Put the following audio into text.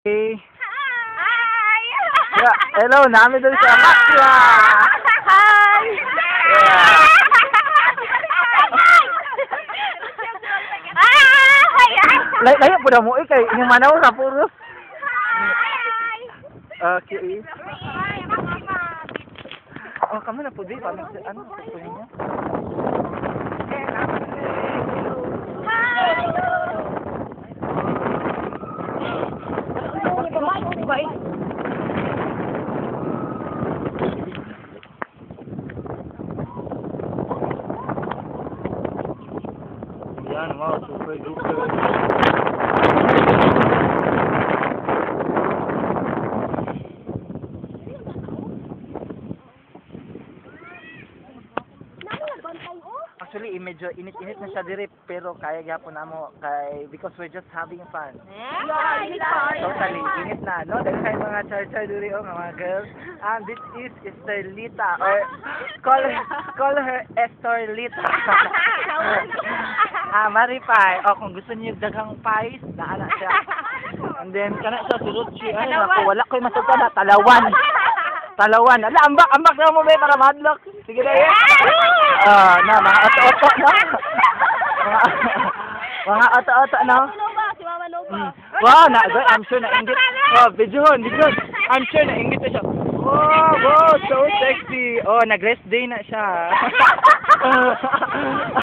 Hi! Yeah, hello, namin doon sa Maxia! Hi! Yeah. Layo po na mo, kay yung manaw na puro. Okay. Oh, kami na po di pa ano po niyo? Yan, wow, super duper. Actually, medyo init-init na siya dire, pero kaya gyapon namo kay because we're just having fun. Totally, init na, no? Dahil kay mga char-char dire o mga girls. And this is Estorlita, or call her Estorlita. Maripay. O, kung gusto niyo daghang pies, naana siya. And then, kana siya, surut siya. Ay, naku, wala ko'y masugta na. Talawan. Ala, ambak na mo, para madlock. Sige na yan. Na, mga oto-oto, no? Mga oto-oto, no? Wow, I'm sure na-ingit. Oh, videohon. I'm sure na-ingit na siya. Wow, so sexy. Oh, nag-rest day na siya.